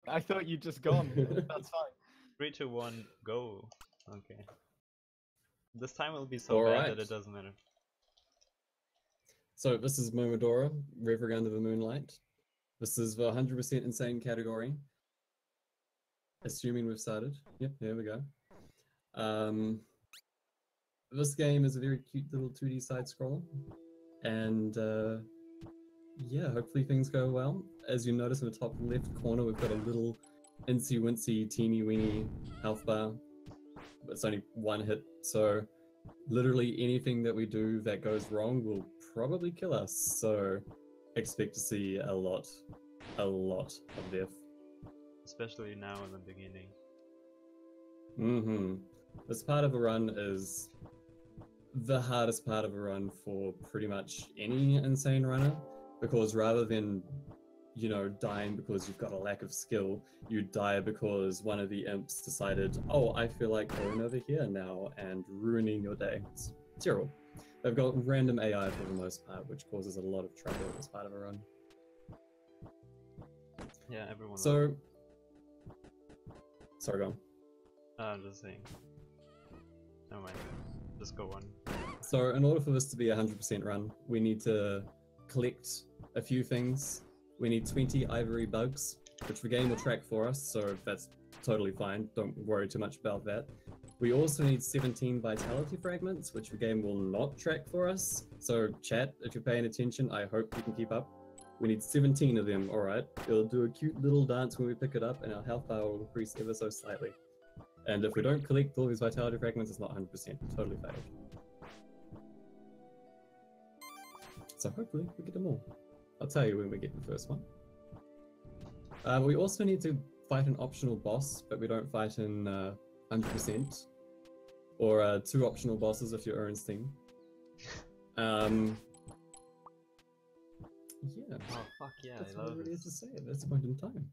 I thought you'd just gone. That's fine. 3, 2, 1, go. Okay. This time will be so bad that it doesn't matter. So this is Momodora, Reverie under the Moonlight. This is the 100% insane category. Assuming we've started. Yep, there we go. This game is a very cute little 2D side-scroller. And yeah, hopefully things go well. As you notice in the top left corner, we've got a little incy-wincy, teeny-weeny health bar. But it's only one hit, so literally anything that we do that goes wrong will probably kill us. So expect to see a lot of death. Especially now in the beginning. This part of a run is the hardest part of a run for pretty much any insane runner, because rather than, you know, dying because you've got a lack of skill, you die because one of the imps decided, oh, I feel like going over here now, and ruining your day. It's terrible. They've got random AI for the most part, which causes a lot of trouble as part of a run. Yeah, everyone. So, sorry, go on. I'm just saying. Never mind. Just go on. So, in order for this to be a 100% run, we need to collect a few things. We need 20 ivory bugs, which the game will track for us, so that's totally fine. Don't worry too much about that. We also need 17 vitality fragments, which the game will not track for us. So, chat, if you're paying attention, I hope you can keep up. We need 17 of them, alright? It'll do a cute little dance when we pick it up, and our health bar will increase ever so slightly. And if we don't collect all these vitality fragments, it's not 100%. Totally failed. So hopefully we get them all. I'll tell you when we get the first one. We also need to fight an optional boss, but we don't fight in 100%. Or 2 optional bosses if you're DrUrinstein. Yeah. Oh fuck yeah, That's I love what it. it is to say at this point in time.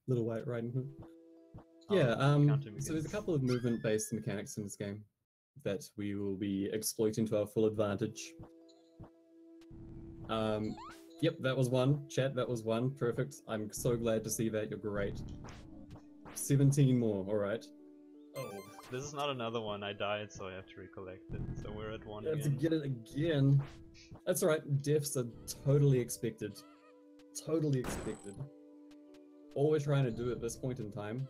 Little White Riding Hood. Oh, Yeah, counting so there's a begins. couple of movement-based mechanics in this game that we will be exploiting to our full advantage. Yep, that was one. Chat, that was one. Perfect. I'm so glad to see that. You're great. 17 more, alright. Oh, this is not another one. I died, so I have to recollect it. So we're at 1 You have to again. get it again. That's alright. Deaths are totally expected. Totally expected. All we're trying to do at this point in time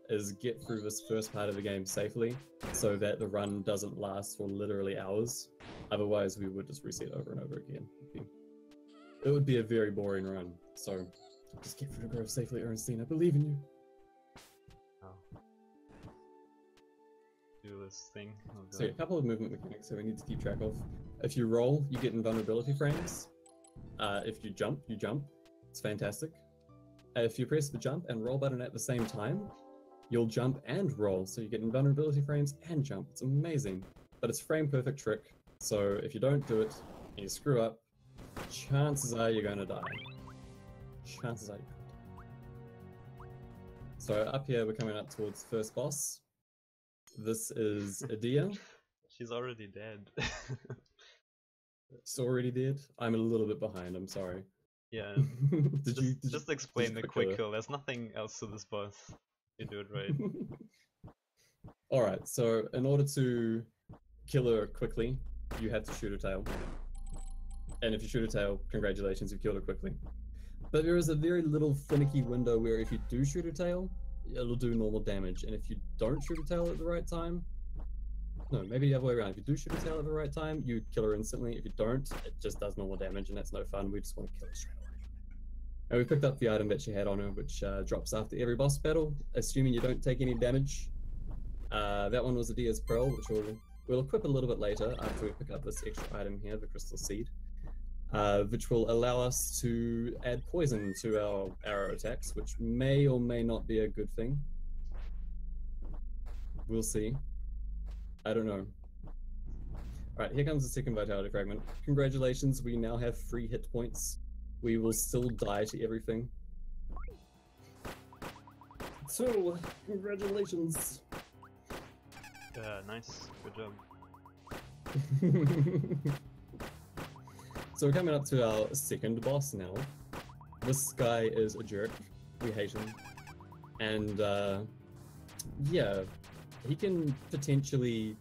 is get through this first part of the game safely, so that the run doesn't last for literally hours. Otherwise, we would just reset over and over again. It would be a very boring run. So, just get through the grove safely, DrUrinstein. I believe in you. Oh. Do this thing. So, a couple of movement mechanics that we need to keep track of. If you roll, you get invulnerability frames. If you jump, you jump. It's fantastic. If you press the jump and roll button at the same time, you'll jump and roll, so you get invulnerability frames and jump. It's amazing. But it's a frame perfect trick, so if you don't do it and you screw up, chances are you're gonna die. Chances are you're gonna die. So up here we're coming up towards the first boss. This is Adia. She's already dead. She's already dead. I'm a little bit behind, I'm sorry. Yeah. Did just explain the quick quick kill? kill. There's nothing else to this boss. You do it right. Alright, so in order to kill her quickly, you have to shoot her tail. And if you shoot her tail, congratulations, you've killed her quickly. But there is a very little finicky window where if you do shoot her tail, it'll do normal damage. And if you don't shoot her tail at the right time, no, maybe the other way around. If you do shoot her tail at the right time, you kill her instantly. If you don't, it just does normal damage, and that's no fun. We just want to kill her straight away. And we picked up the item that she had on her, which drops after every boss battle, assuming you don't take any damage. That one was Adia's Pearl, which we'll equip a little bit later after we pick up this extra item here, the Crystal Seed, which will allow us to add poison to our arrow attacks, which may or may not be a good thing. We'll see. I don't know. Alright, here comes the second vitality fragment. Congratulations, we now have 3 hit points. We will still die to everything. So, congratulations! Nice. Good job. So we're coming up to our second boss now. This guy is a jerk. We hate him. And yeah, he can potentially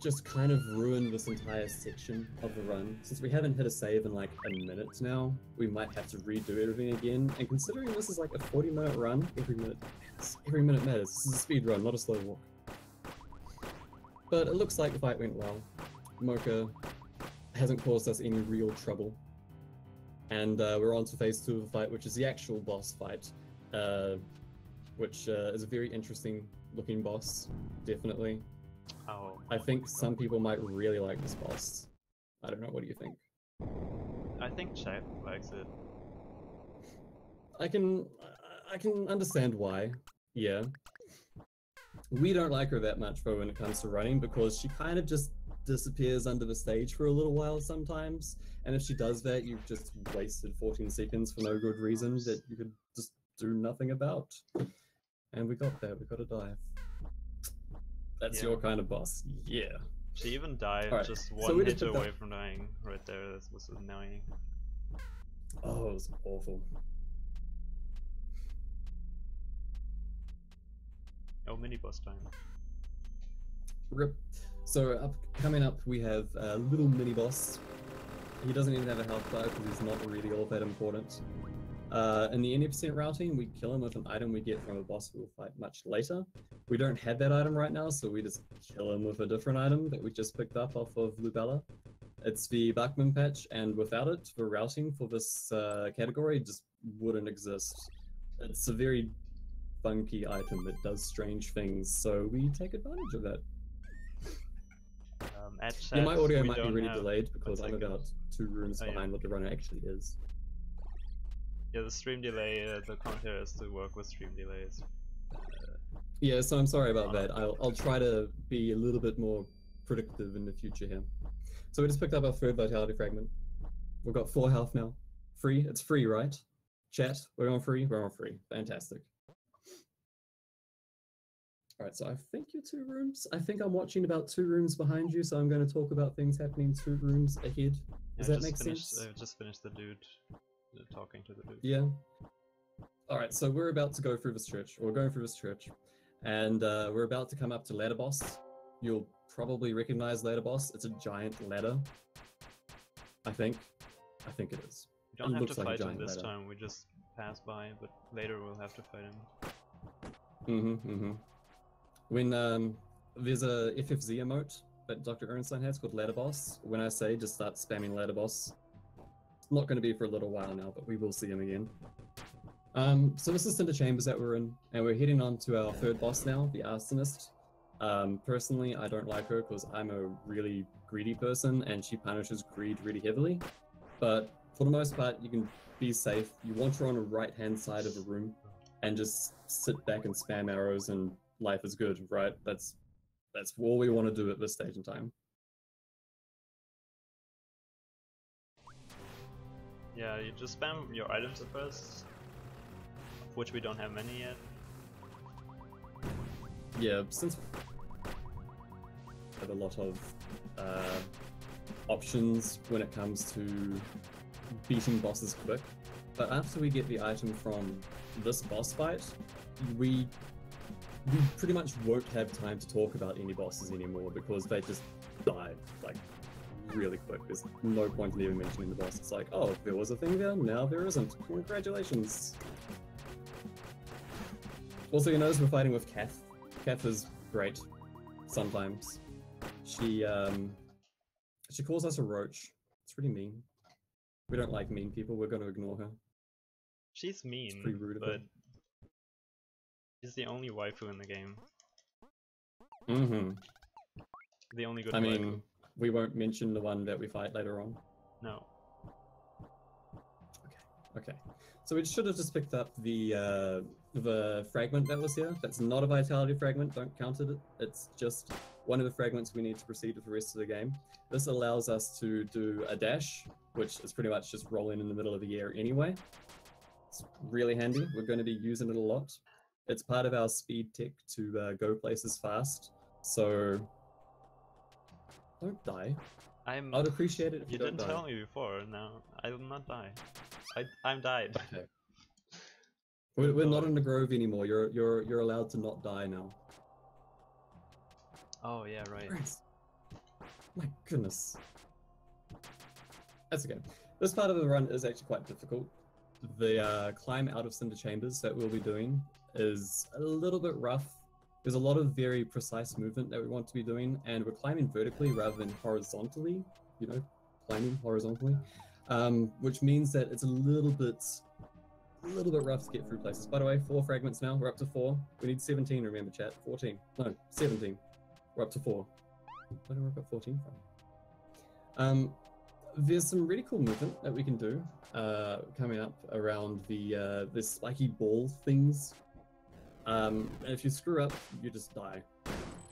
just kind of ruin this entire section of the run. Since we haven't hit a save in like a minute now, we might have to redo everything again. And considering this is like a 40-minute run, every minute matters. Every minute matters. This is a speed run, not a slow walk. But it looks like the fight went well. Mocha hasn't caused us any real trouble. And we're on to phase 2 of the fight, which is the actual boss fight. Which is a very interesting looking boss, definitely. Oh, I think some people might really like this boss. I don't know, what do you think? I think chat likes it. I can understand why, yeah. We don't like her that much though when it comes to running, because she kind of just disappears under the stage for a little while sometimes, and if she does that, you've just wasted 14 seconds for no good reason that you could just do nothing about. And we got that, we got a dive. That's your kind of boss, yeah. She even died just one hit away from dying right there. That was annoying. Oh, it was awful. Oh, mini boss time. Rip. So coming up, we have a little mini boss. He doesn't even have a health bar because he's not really all that important. In the 80% routing, we kill him with an item we get from a boss we'll fight much later. We don't have that item right now, so we just kill him with a different item that we just picked up off of Lubella. It's the Bachman patch, and without it, the routing for this category just wouldn't exist. It's a very funky item that does strange things, so we take advantage of that. Yeah, my audio might be really delayed because I'm about 2 rooms behind what the runner actually is. Yeah, the stream delay, the commentary has to work with stream delays. Yeah, so I'm sorry about that. I'll try to be a little bit more predictive in the future here. So we just picked up our 3rd vitality fragment. We've got 4 health now. Free? It's free, right? Chat, we're on free? We're on free. Fantastic. Alright, so I think you're 2 rooms. I think I'm watching about 2 rooms behind you, so I'm going to talk about things happening 2 rooms ahead. Does that make sense? I just finished the dude talking to the dude. Yeah. Alright, so we're about to go through this church, or we're going through this church, and we're about to come up to Ladder Boss. You'll probably recognize Ladder Boss. It's a giant ladder. I think it is. We don't have to fight him this time, we just pass by, but later we'll have to fight him. When there's a FFZ emote that DrUrinstein has called Ladder Boss. When I say just start spamming Ladder Boss, it's not going to be for a little while now, but we will see him again. So this is Cinder Chambers that we're in, and we're heading on to our 3rd boss now, the Arsonist. Personally, I don't like her because I'm a really greedy person, and she punishes greed really heavily. But for the most part, you can be safe. You want her on the right-hand side of the room, and just sit back and spam arrows, and life is good, right? That's all we want to do at this stage in time. Yeah, you just spam your items at first, of which we don't have many yet. Yeah, since we have a lot of options when it comes to beating bosses quick, but after we get the item from this boss fight, we pretty much won't have time to talk about any bosses anymore because they just die like really quick. There's no point in even mentioning the boss. It's like, oh, there was a thing there, now there isn't. Congratulations. Also, you notice we're fighting with Kath. Kath is great sometimes. She calls us a roach. It's pretty mean. We don't like mean people, we're going to ignore her. She's mean, it's pretty rude of her. She's the only waifu in the game. Mm-hmm. The only good I waifu. mean, we won't mention the one that we fight later on. No. Okay. So we should have just picked up the fragment that was here. That's not a vitality fragment, don't count it. It's just one of the fragments we need to proceed with the rest of the game. This allows us to do a dash, which is pretty much just rolling in the middle of the air anyway. It's really handy. We're going to be using it a lot. It's part of our speed tech to go places fast, so don't die. I'd appreciate it if you don't die. You didn't tell me before, no. I will not die. I'm died. Okay. We're not in the grove anymore. You're allowed to not die now. Oh yeah, right. Christ. My goodness. That's okay. This part of the run is actually quite difficult. The climb out of Cinder Chambers that we'll be doing is a little bit rough. There's a lot of very precise movement that we want to be doing, and we're climbing vertically rather than horizontally, you know, climbing horizontally, which means that it's a little bit rough to get through places. By the way, 4 fragments now. We're up to 4. We need 17, remember, chat. 14. No, 17. We're up to 4. Where do we got 14 from? There's some really cool movement that we can do coming up around the spiky ball things. And if you screw up, you just die.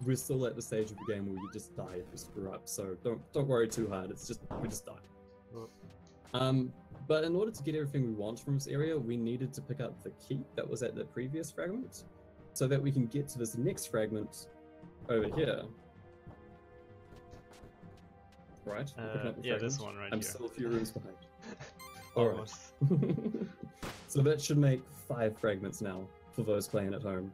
We're still at the stage of the game where you just die if you screw up, so don't worry too hard. It's just we just die. But in order to get everything we want from this area, we needed to pick up the key that was at the previous fragment, so that we can get to this next fragment over here. Right? Yeah, this one right I'm here. still a few rooms behind. Alright. Almost. So that should make 5 fragments now for those playing at home.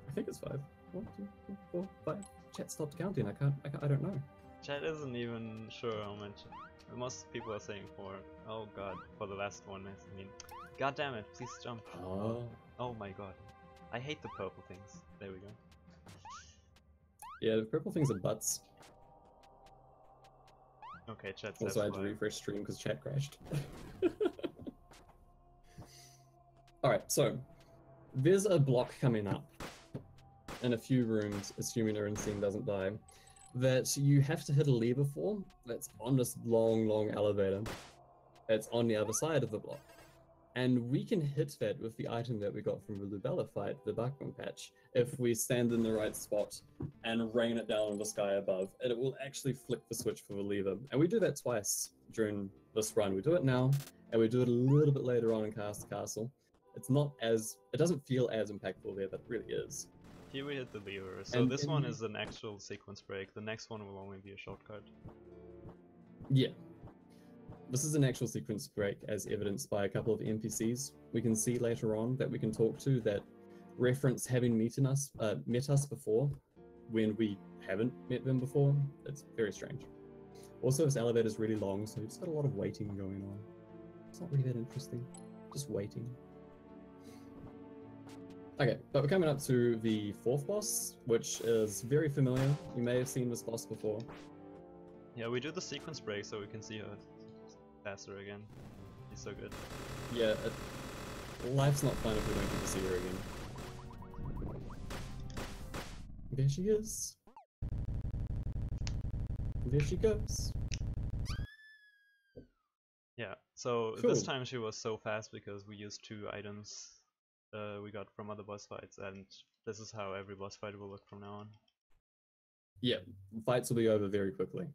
I think it's 5. 1, 2, 3, 4, 5. Chat stopped counting. I don't know. Chat isn't even sure how much. Most people are saying 4. Oh god, for the last one. I mean, god damn it! Please jump. Oh my god, I hate the purple things. There we go. Yeah, the purple things are butts. Okay, chat says Also, I had to refresh stream because chat crashed. Alright, so there's a block coming up in a few rooms, assuming DrUrinstein doesn't die, that you have to hit a lever for. That's on this long elevator. It's on the other side of the block. And we can hit that with the item that we got from the Lubella fight, the Bachman patch, if we stand in the right spot and rain it down on the sky above. And it will actually flick the switch for the lever. And we do that twice during this run. We do it now, and we do it a little bit later on in Castle. It doesn't feel as impactful there, but it really is. Here we hit the lever. So And this one is an actual sequence break. The next one will only be a shortcut. Yeah. This is an actual sequence break, as evidenced by a couple of NPCs we can see later on that we can talk to that reference having met us before when we haven't met them before. It's very strange. Also, this elevator is really long, so we've just got a lot of waiting going on. It's not really that interesting. Just waiting. Okay, but we're coming up to the 4th boss, which is very familiar. You may have seen this boss before. Yeah, we do the sequence break so we can see her faster again. He's so good. Yeah, life's not fun if we don't get to see her again. There she is. There she goes. Yeah, so Cool. this time she was so fast because we used 2 items we got from other boss fights, and this is how every boss fight will look from now on. Yeah, fights will be over very quickly.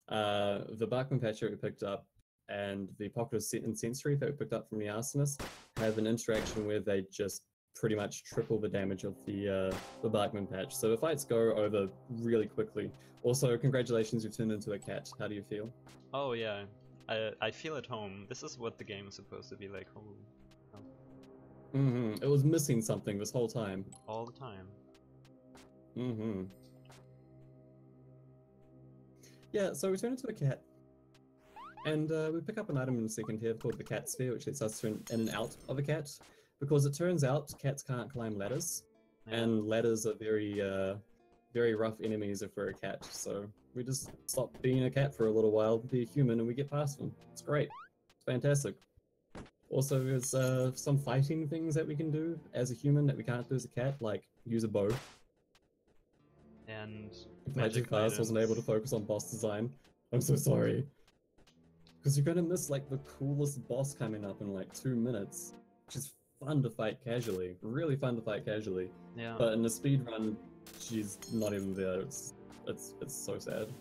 The Bachman patch that we picked up and the Pocket of Incensory that we picked up from the Arsonist have an interaction where they just pretty much triple the damage of the Bachman patch. So the fights go over really quickly. Also, congratulations, you've turned into a cat. How do you feel? Oh yeah, I feel at home. This is what the game is supposed to be like. It was missing something this whole time. All the time. Yeah, so we turn into a cat. And we pick up an item in the second here called the Cat Sphere, which lets us turn in and out of a cat. Because it turns out cats can't climb ladders. Yeah. And ladders are very rough enemies if we're a cat. So we just stop being a cat for a little while, be a human, and we get past them. It's great. It's fantastic. Also, there's some fighting things that we can do as a human that we can't do as a cat, like use a bow. And If magic Class wasn't able to focus on boss design, I'm so sorry. Because you're gonna miss like the coolest boss coming up in like 2 minutes, which is fun to fight casually, really fun to fight casually. Yeah. But in the speed run, she's not even there. It's so sad.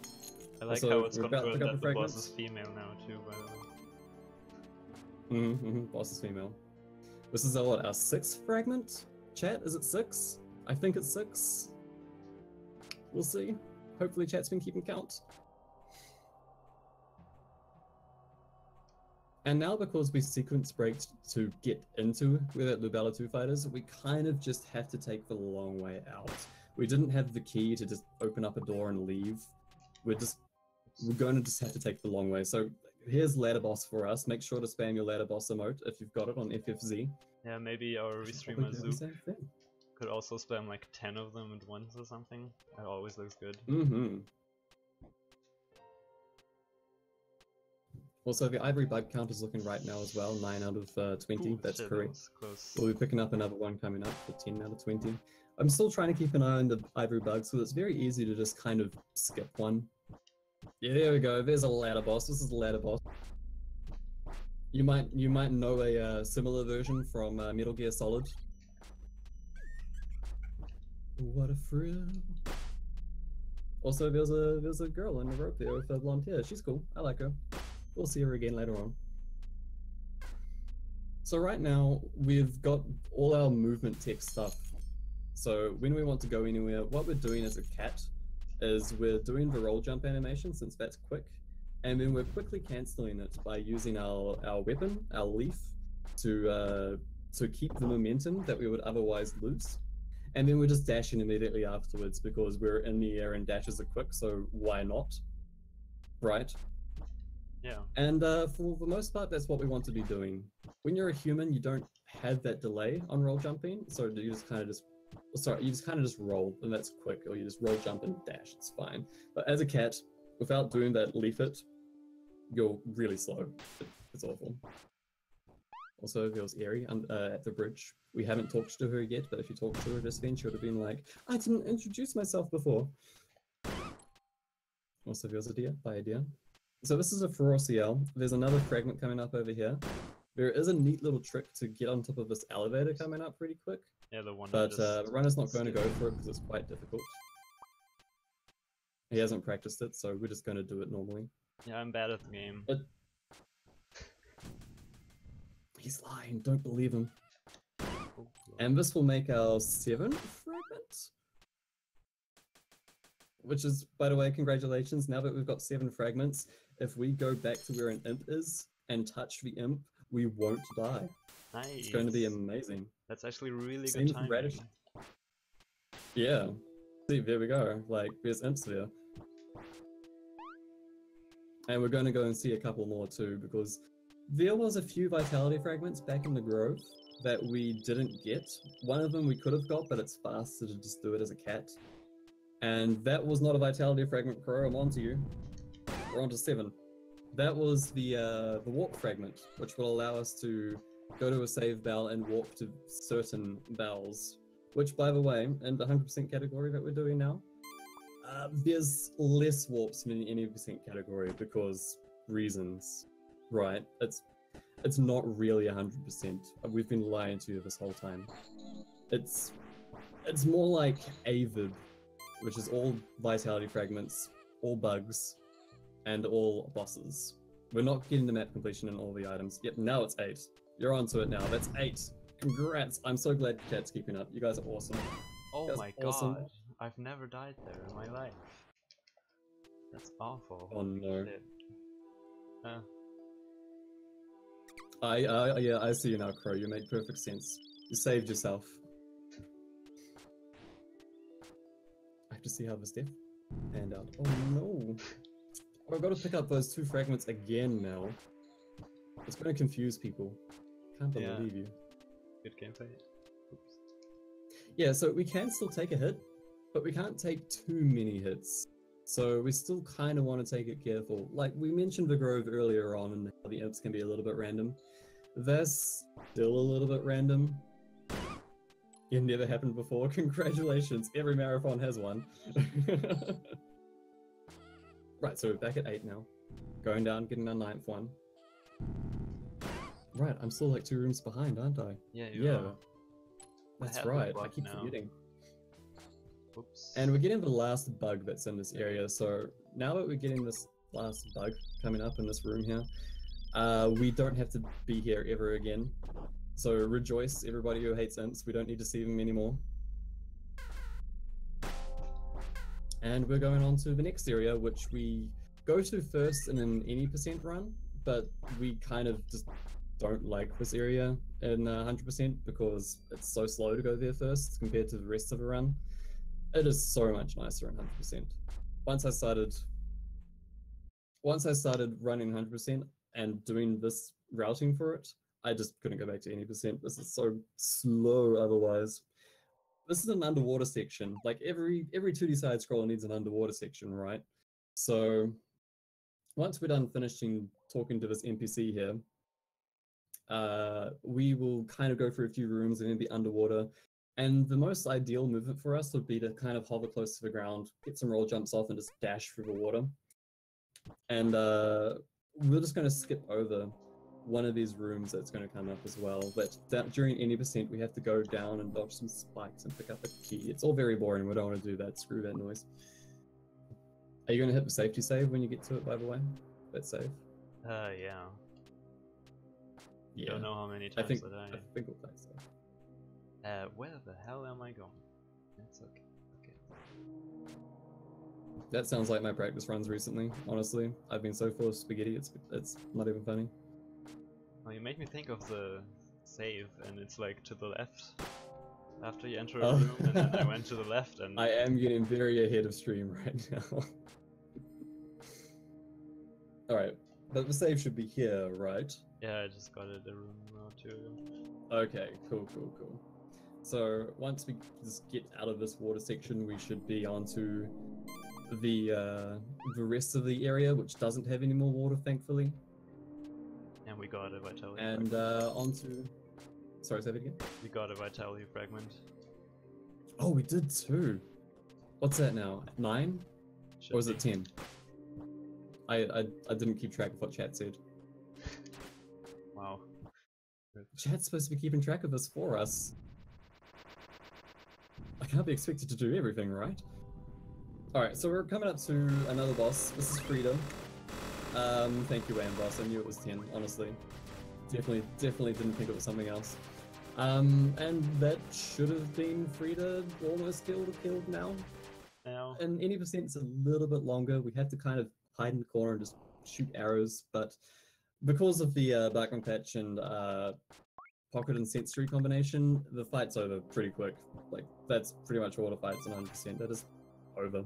I like Also, how it's we're about to confirmed pick up that the the boss fragments. is female now too, by the way. Boss is female. This is our 6th fragment? Chat, is it 6? I think it's 6. We'll see. Hopefully chat's been keeping count. And now because we sequence braked to get into where that Lubella 2 fight is, we kind of just have to take the long way out. We didn't have the key to just open up a door and leave. We're going to just have to take the long way. So here's ladder boss for us. Make sure to spam your ladder boss emote if you've got it on FFZ. Yeah, maybe our restreamer Zoop could also spam like 10 of them at once or something. That always looks good. Mm-hmm. Also, the ivory bug count is looking right now as well, 9 out of 20, Ooh, that's shit, correct. that was close. We'll be picking up another one coming up for 10 out of 20. I'm still trying to keep an eye on the ivory bugs, so it's very easy to just kind of skip one. Yeah, there we go, there's a ladder boss, this is the ladder boss. You might know a similar version from Metal Gear Solid. What a thrill. Also, there's a girl in the rope there with blonde hair, she's cool, I like her. We'll see her again later on. So right now, we've got all our movement tech stuff. So when we want to go anywhere, what we're doing as a cat is we're doing the roll jump animation since that's quick, and then we're quickly cancelling it by using our weapon, our leaf, to keep the momentum that we would otherwise lose. And then we're just dashing immediately afterwards because we're in the air and dashes are quick, so why not? Right? Yeah. And for the most part, that's what we want to be doing. When you're a human, you don't have that delay on roll jumping, so you just kind of just roll, and that's quick, or you just roll jump and dash, it's fine. But as a cat, without doing that leaf it, you're really slow. It's awful. Also, there was Aerie at the bridge. We haven't talked to her yet, but if you talked to her just then, she would have been like, I didn't introduce myself before. Also, there was a deer, bye a deer. So this is a Furor CL. There's another fragment coming up over here. There is a neat little trick to get on top of this elevator coming up pretty quick. Yeah, the one. But Runner's not going to go for it because it's quite difficult. He hasn't practiced it, so we're just going to do it normally. Yeah, I'm bad at the game. But he's lying, don't believe him. Oh, And this will make our 7th fragment. Which is, by the way, congratulations, now that we've got 7 fragments, if we go back to where an imp is and touch the imp, we won't die. nice. It's going to be amazing. That's actually really Same good with Radish. timing. Yeah. See, there we go. Like, there's imps there. And we're going to go and see a couple more too, because there was a few vitality fragments back in the grove that we didn't get. One of them we could have got, but it's faster to just do it as a cat. And that was not a vitality fragment, Crow. I'm on to you. We're on to 7. That was the warp fragment, which will allow us to go to a save bell and warp to certain bells. Which, by the way, in the 100% category that we're doing now, there's less warps than any percent category because reasons, right? It's not really 100%. We've been lying to you this whole time. It's more like Avid, which is all vitality fragments, all bugs, and all bosses. We're not getting the map completion in all the items. Yep, now it's 8. You're onto it now. That's 8. Congrats! I'm so glad chat's keeping up. You guys are awesome. Oh That's my awesome. god, I've never died there in my life. That's awful. Oh no. Shit. Yeah, I see you now, Crow. You make perfect sense. You saved yourself. I have to see how this death panned out. Oh no. I've got to pick up those 2 fragments again now. It's going to confuse people. Can't believe you. Good gameplay. Oops. Yeah, so we can still take a hit, but we can't take too many hits. So we still kind of want to take it careful. Like we mentioned the Grove earlier on and how the imps can be a little bit random. That's still a little bit random. It never happened before. Congratulations, every marathon has one. Right, so we're back at 8 now. Going down, getting our 9th one. Right, I'm still like 2 rooms behind, aren't I? Yeah, you are. That's have the right, I bug keep now. forgetting. Oops. And we're getting the last bug that's in this area, so now that we're getting this last bug coming up in this room here, we don't have to be here ever again. So rejoice, everybody who hates imps, we don't need to see them anymore. And we're going on to the next area, which we go to first in an any percent run, but we kind of just don't like this area in 100% because it's so slow to go there first compared to the rest of the run. It is so much nicer in 100%. Once I started running 100% and doing this routing for it, I just couldn't go back to any percent. This is so slow otherwise. This is an underwater section. Like every 2D side scroller needs an underwater section, right? So once we're done finishing talking to this NPC here, we will kind of go through a few rooms and then be underwater. And the most ideal movement for us would be to kind of hover close to the ground, get some roll jumps off and just dash through the water. And we're just going to skip over one of these rooms that's going to come up as well. But during any percent, we have to go down and dodge some spikes and pick up a key. It's all very boring. We don't want to do that. Screw that noise. Are you going to hit the safety save when you get to it, by the way? That save? Yeah. Yeah. Don't know how many times I think we'll play so. Where the hell am I going? That's okay. That sounds like my practice runs recently, honestly. I've been so full of spaghetti, it's not even funny. Well, you made me think of the save, and it's like to the left after you enter a room, and then I went to the left, and I am getting very ahead of stream right now. Alright, but the save should be here, right? yeah, I just got it a room or two. Okay, cool. So once we just get out of this water section, we should be onto the rest of the area, which doesn't have any more water, thankfully. And we got a vitality And fragment. onto... Sorry, say that again? We got a vitality fragment. Oh, we did too. What's that now? 9? Should Or is it be. 10? I didn't keep track of what chat said. Wow. Chat's supposed to be keeping track of this for us. I can't be expected to do everything, right? Alright, so we're coming up to another boss. This is Frida. Thank you, Wayne boss. I knew it was 10, honestly. Definitely didn't think it was something else. And that should have been Frida almost killed now. Now. And any percent's a little bit longer. We have to kind of hide in the corner and just shoot arrows, but because of the background patch and pocket and sensory combination, the fight's over pretty quick. Like, that's pretty much all the fights in 100%. That is over.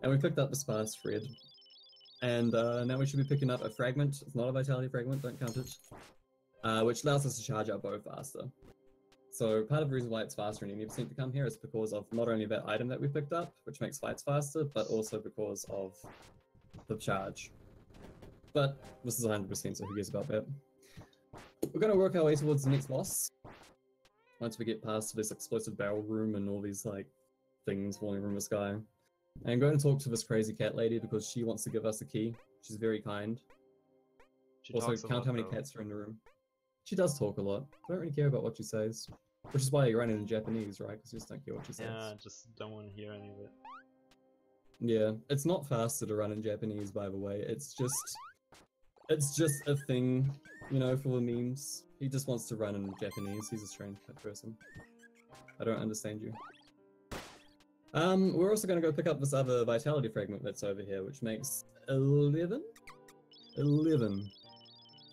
And we picked up the sparse thread. And now we should be picking up a fragment. It's not a vitality fragment, don't count it. Which allows us to charge our bow faster. So part of the reason why it's faster in any percent to come here is because of not only that item that we picked up, which makes fights faster, but also because of the charge. But this is 100%, so who cares about that? We're going to work our way towards the next boss. Once we get past this explosive barrel room and all these like things falling from the sky. I'm going to talk to this crazy cat lady because she wants to give us a key. She's very kind. She Also, talks a count lot, how many though. cats are in the room. She does talk a lot. I don't really care about what she says. Which is why you're running in Japanese, right? Because you just don't care what she says. Yeah, I just don't want to hear any of it. Yeah, it's not faster to run in Japanese, by the way. It's just a thing, you know, for the memes. He just wants to run in Japanese. He's a strange person. I don't understand you. We're also going to go pick up this other vitality fragment that's over here, which makes 11? 11.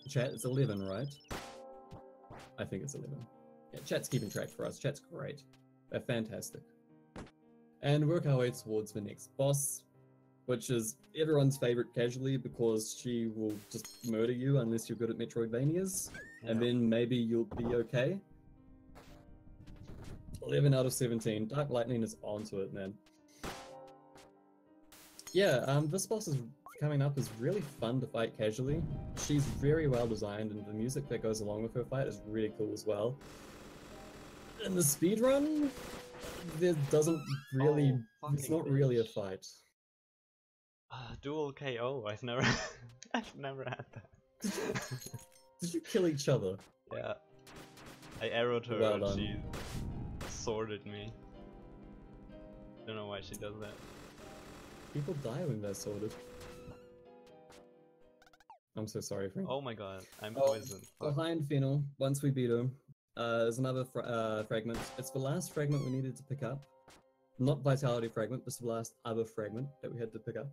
Chat, it's 11, right? I think it's 11. Yeah, chat's keeping track for us. Chat's great. They're fantastic. And work our way towards the next boss, which is everyone's favorite casually because she will just murder you unless you're good at Metroidvanias, and then maybe you'll be okay. 11 out of 17. Dark Lightning is onto it, man. Yeah, this boss is coming up is really fun to fight casually. She's very well designed, and the music that goes along with her fight is really cool as well. In the speedrun, there doesn't really... it's not really a fight. Dual KO, I've never had that. Did you kill each other? Yeah. I arrowed her Well and done. she sworded me. Don't know why she does that. People die when they're sorted. I'm so sorry, Frank. Oh my god, I'm poisoned. Fuck. Behind Fennel, once we beat her, there's another fragment. It's the last fragment we needed to pick up. Not Vitality fragment, this is the last other fragment that we had to pick up.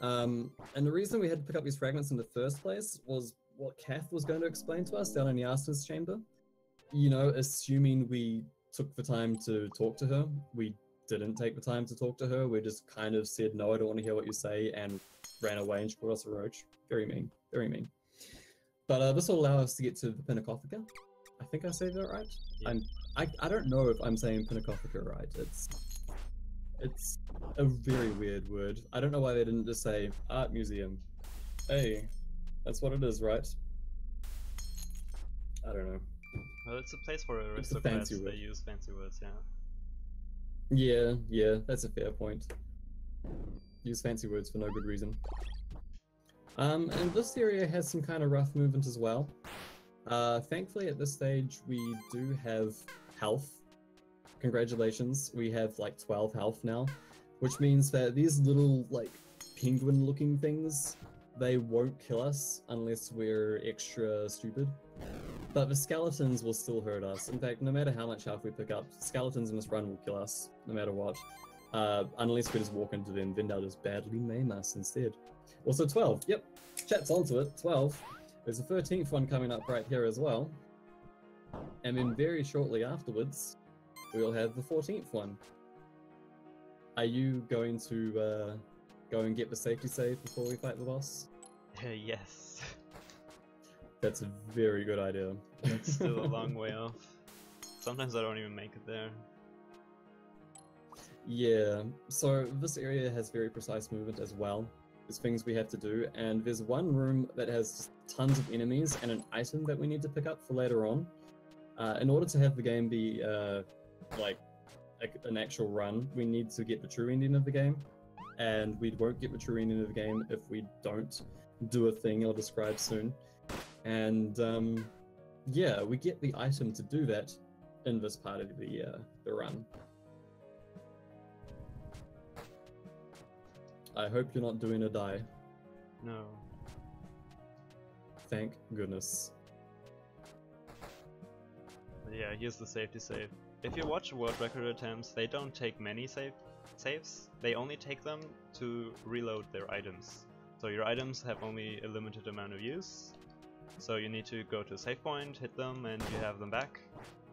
And the reason we had to pick up these fragments in the first place was what Kath was going to explain to us down in Yasna's chamber. You know, assuming we took the time to talk to her, we didn't take the time to talk to her. We just kind of said, no, I don't want to hear what you say, and ran away and she called us a roach. Very mean, very mean. But this will allow us to get to the Pinacotheca. I think I say that right? Yeah. I don't know if I'm saying Pinacotheca right. It's a very weird word. I don't know why they didn't just say art museum. Hey, that's what it is, right? I don't know. Well, it's a place for It's a aristocrats. fancy word. They use fancy words, yeah. Yeah, that's a fair point. Use fancy words for no good reason. And this area has some kind of rough movement as well. Thankfully at this stage we do have health. Congratulations, we have like 12 health now, which means that these little like penguin looking things, they won't kill us unless we're extra stupid. But the skeletons will still hurt us. In fact, no matter how much health we pick up, skeletons in this run will kill us, no matter what. Unless we just walk into them, then they'll just badly maim us instead. Also 12, yep, chat's onto it, 12. There's a 13th one coming up right here as well. And then very shortly afterwards, we'll have the 14th one. Are you going to go and get the safety save before we fight the boss? Yes. That's a very good idea. It's still a long way off. Sometimes I don't even make it there. Yeah, so this area has very precise movement as well. There's things we have to do, and there's one room that has tons of enemies and an item that we need to pick up for later on. In order to have the game be like an actual run, we need to get the true ending of the game, and we won't get the true ending of the game if we don't do a thing I'll describe soon. And yeah, we get the item to do that in this part of the run. I hope you're not doing a die. No. Thank goodness. But yeah, here's the safety save. If you watch world record attempts, they don't take many saves. They only take them to reload their items. So your items have only a limited amount of use. So you need to go to a save point, hit them, and you have them back.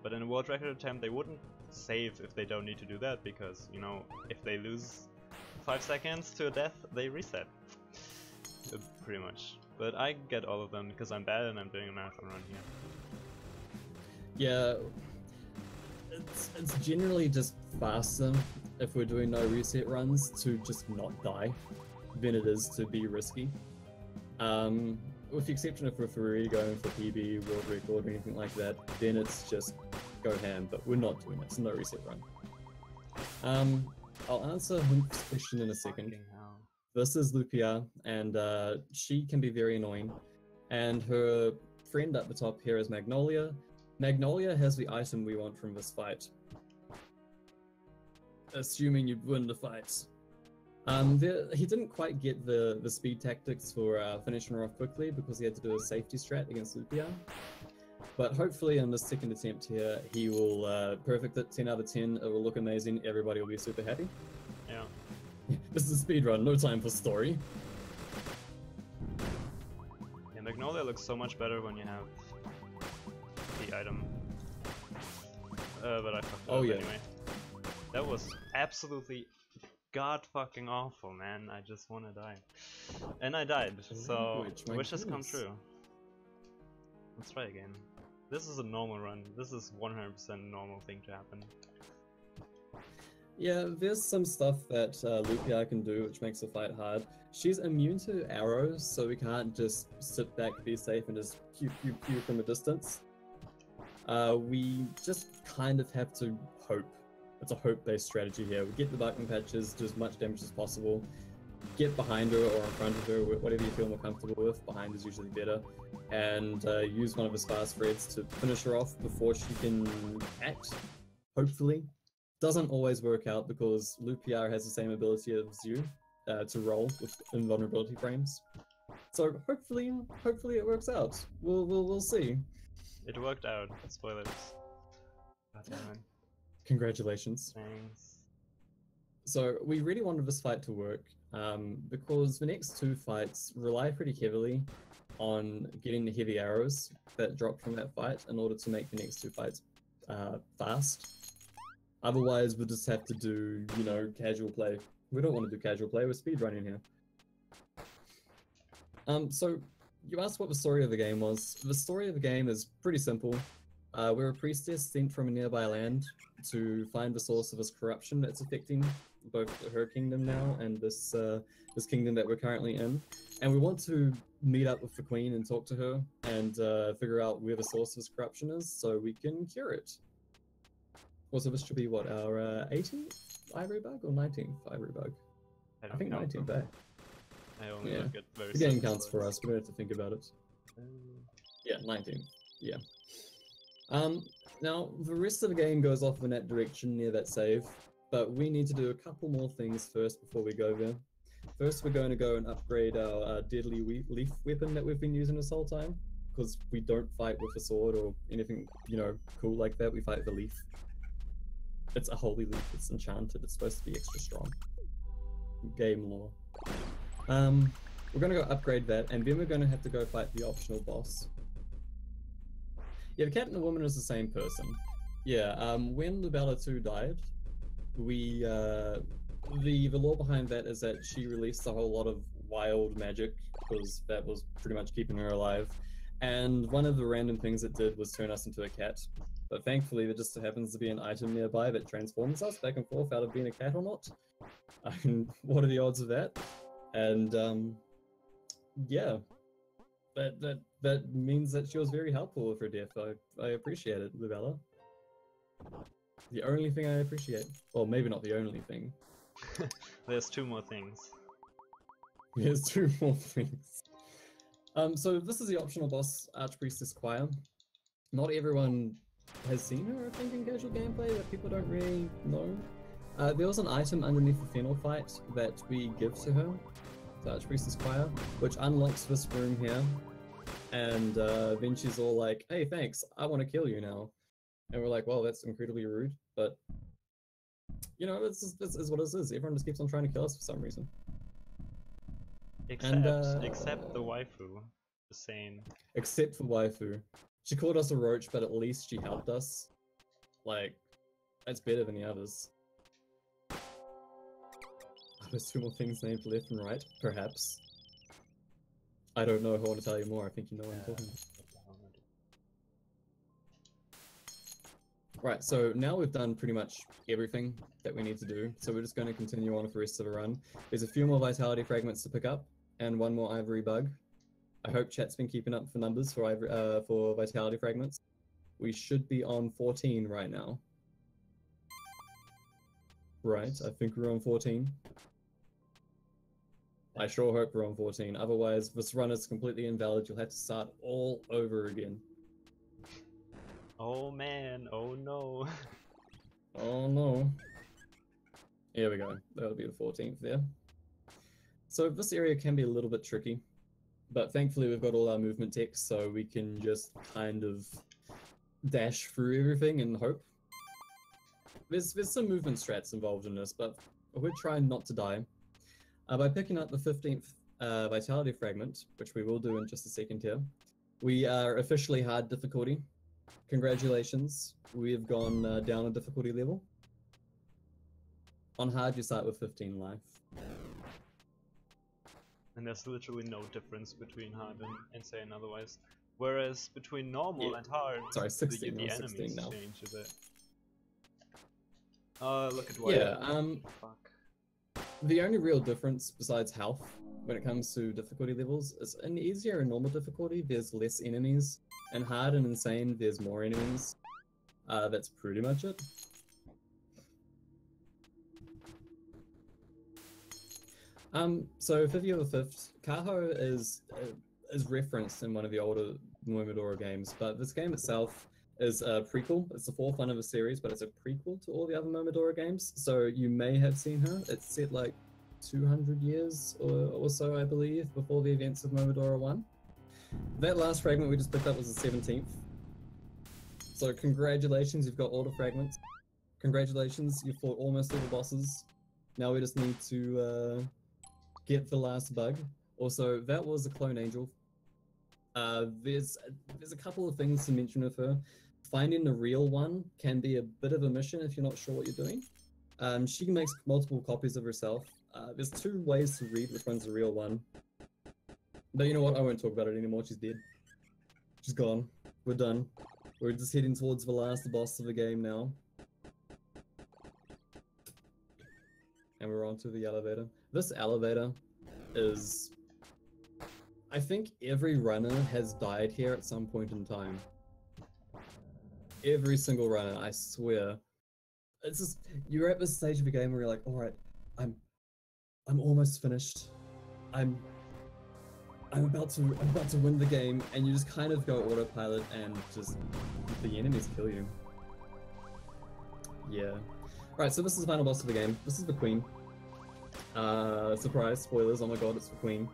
But in a world record attempt, they wouldn't save if they don't need to do that, because, you know, if they lose 5 seconds to a death, they reset. Pretty much. But I get all of them because I'm bad and I'm doing a marathon run here. Yeah, it's generally just faster if we're doing no reset runs to just not die than it is to be risky. With the exception of Reverie going for PB, world record, or anything like that, then it's just go ham, but we're not doing it, it's a no reset run. I'll answer Hump's question in a second. Fucking hell. This is Lupia, and she can be very annoying. And her friend up the top here is Magnolia. Magnolia has the item we want from this fight. Assuming you'd win the fight. He didn't quite get the speed tactics for finishing her off quickly because he had to do a safety strat against Lupia. But hopefully in this second attempt here, he will perfect it, 10 out of 10, it will look amazing, everybody will be super happy. Yeah. This is a speedrun, no time for story. Yeah, Magnolia looks so much better when you have the item. But I fucked it up anyway. That was absolutely god-fucking awful, man. I just wanna die. And I died, so wishes come true. Let's try again. This is a normal run. This is 100% normal thing to happen. Yeah, there's some stuff that Lupia can do which makes the fight hard. She's immune to arrows, so we can't just sit back, be safe, and just pew pew pew from a distance. We just kind of have to hope. It's a hope-based strategy here. We get the button patches, do as much damage as possible, get behind her or in front of her, whatever you feel more comfortable with. Behind is usually better. And use one of his fast threads to finish her off before she can act, hopefully. Doesn't always work out because Lupia has the same ability as you to roll with invulnerability frames. So hopefully it works out. We'll see. It worked out. Spoilers. God damn it. Congratulations. Thanks. So we really wanted this fight to work because the next two fights rely pretty heavily on getting the heavy arrows that drop from that fight in order to make the next two fights fast. Otherwise, we'll just have to do, you know, casual play. We don't want to do casual play, we're speedrunning here. So you asked what the story of the game was. The story of the game is pretty simple. We're a priestess sent from a nearby land to find the source of this corruption that's affecting both her kingdom now and this kingdom that we're currently in. And we want to meet up with the queen and talk to her and figure out where the source of this corruption is so we can cure it. Also, this should be what, our 18th ivory bug or 19th ivory bug? I think 19th, eh? I only look at very the game counts for us, we don't have to think about it. Yeah, 19th, yeah. Now, the rest of the game goes off in that direction near that save, but we need to do a couple more things first before we go there. First, we're going to go and upgrade our deadly leaf weapon that we've been using this whole time, because we don't fight with a sword or anything, you know, cool like that, we fight with a leaf. It's a holy leaf, it's enchanted, it's supposed to be extra strong. Game lore. We're going to go upgrade that, and then we're going to have to go fight the optional boss. Yeah, the cat and the woman is the same person. Yeah, when Lubella 2 died, we, the lore behind that is that she released a whole lot of wild magic, because that was pretty much keeping her alive. And one of the random things it did was turn us into a cat. But thankfully, there just happens to be an item nearby that transforms us back and forth out of being a cat or not. What are the odds of that? And yeah, that means that she was very helpful with her death. I appreciate it, Lubella. The only thing I appreciate. Well, maybe not the only thing. There's two more things. There's two more things. So this is the optional boss, Archpriestess Choir. Not everyone has seen her, I think, in casual gameplay, that people don't really know. There was an item underneath the Fennel fight that we give to her, the Archpriestess Choir, which unlocks this room here. And then she's all like, hey, thanks, I want to kill you now. And we're like, well, that's incredibly rude, but you know, this is what it is. Everyone just keeps on trying to kill us for some reason. Except the waifu, the same. Except for waifu. She called us a roach, but at least she helped us. Like, that's better than the others. There's two more things named left and right, perhaps. I don't know if I want to tell you more. I think you know what I'm talking about. Right, so now we've done pretty much everything that we need to do, so we're just going to continue on with the rest of the run. There's a few more vitality fragments to pick up, and one more ivory bug. I hope chat's been keeping up for numbers for vitality fragments. We should be on 14 right now. Right, I think we're on 14. I sure hope we're on 14, otherwise this run is completely invalid. You'll have to start all over again. Oh man, oh no. Oh no. Here we go, that'll be the 14th there. So this area can be a little bit tricky, but thankfully we've got all our movement text, so we can just kind of dash through everything and hope. There's some movement strats involved in this, but we're trying not to die. By picking up the 15th vitality fragment, which we will do in just a second here, we are officially hard difficulty. Congratulations, we have gone down a difficulty level. On hard, you start with 15 life. And there's literally no difference between hard and insane otherwise. Whereas between normal and hard, 16, the not 16 enemies now. change a bit. Look at what. Yeah, fuck. The only real difference besides health when it comes to difficulty levels is in easier and normal difficulty, there's less enemies. And hard and insane, there's more enemies. That's pretty much it. So 55th, Kaho is referenced in one of the older Momodora games, but this game itself is a prequel. It's the fourth one of a series, but it's a prequel to all the other Momodora games. So you may have seen her. It's set like 200 years or so, I believe, before the events of Momodora 1. That last fragment we just picked up was the 17th. So congratulations, you've got all the fragments. Congratulations, you fought almost all the bosses. Now we just need to get the last bug. Also, that was a clone angel. There's a couple of things to mention with her. Finding the real one can be a bit of a mission if you're not sure what you're doing. She makes multiple copies of herself. There's 2 ways to read which one's the real one. But you know what? I won't talk about it anymore. She's dead. She's gone. We're done. We're just heading towards the last boss of the game now. And we're onto the elevator. This elevator is... I think every runner has died here at some point in time. Every single runner, I swear. It's just, you're at this stage of the game where you're like, alright, I'm almost finished. I'm about to win the game, and you just kind of go autopilot and just the enemies kill you. Yeah. Right, so this is the final boss of the game. This is the Queen. Surprise, spoilers, oh my god, it's the Queen.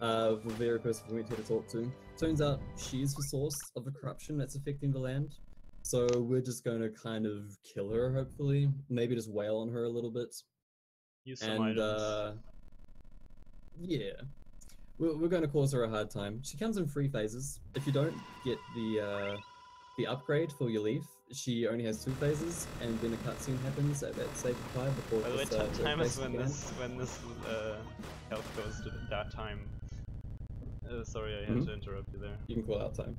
The very person we went here to talk to. Turns out she's the source of the corruption that's affecting the land. So we're just going to kind of kill her, hopefully. Maybe just wail on her a little bit. Use some items. Yeah. We're going to cause her a hard time. She comes in 3 phases. If you don't get the upgrade for your leaf, she only has 2 phases, and then a cutscene happens at that save time before. By the way, time is when this health goes to that time. Sorry, I had to interrupt you there. You can call out time.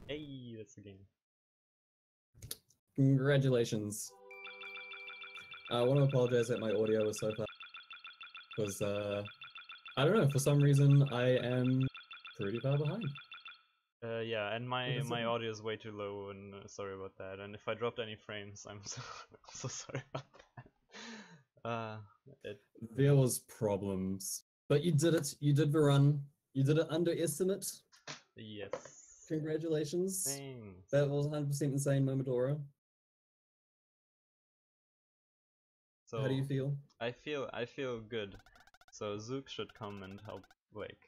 Hey, that's the game. Congratulations. I want to apologize that my audio was so far. Because, I don't know, for some reason I am pretty far behind. Yeah, and my audio is way too low, and sorry about that. And if I dropped any frames, I'm so sorry about that. There was problems. But you did it. You did the run. You did it under estimate. Yes. Congratulations. Thanks. That was 100% insane, Momodora. So how do you feel? I feel good. So Zook should come and help, like,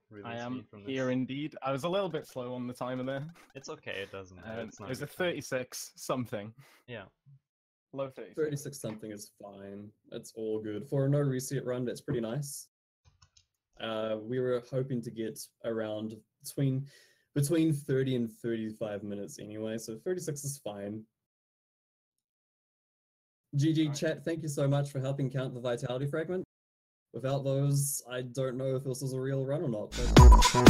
release I am me from this. here indeed. I was a little bit slow on the timer there. It's okay, it doesn't matter. It's not It was a 36 something. Yeah. Low 36. 36 something is fine. That's all good. For a no reset run, that's pretty nice. We were hoping to get around between 30 and 35 minutes anyway, so 36 is fine. GG right. Chat, thank you so much for helping count the vitality fragment. Without those, I don't know if this was a real run or not. But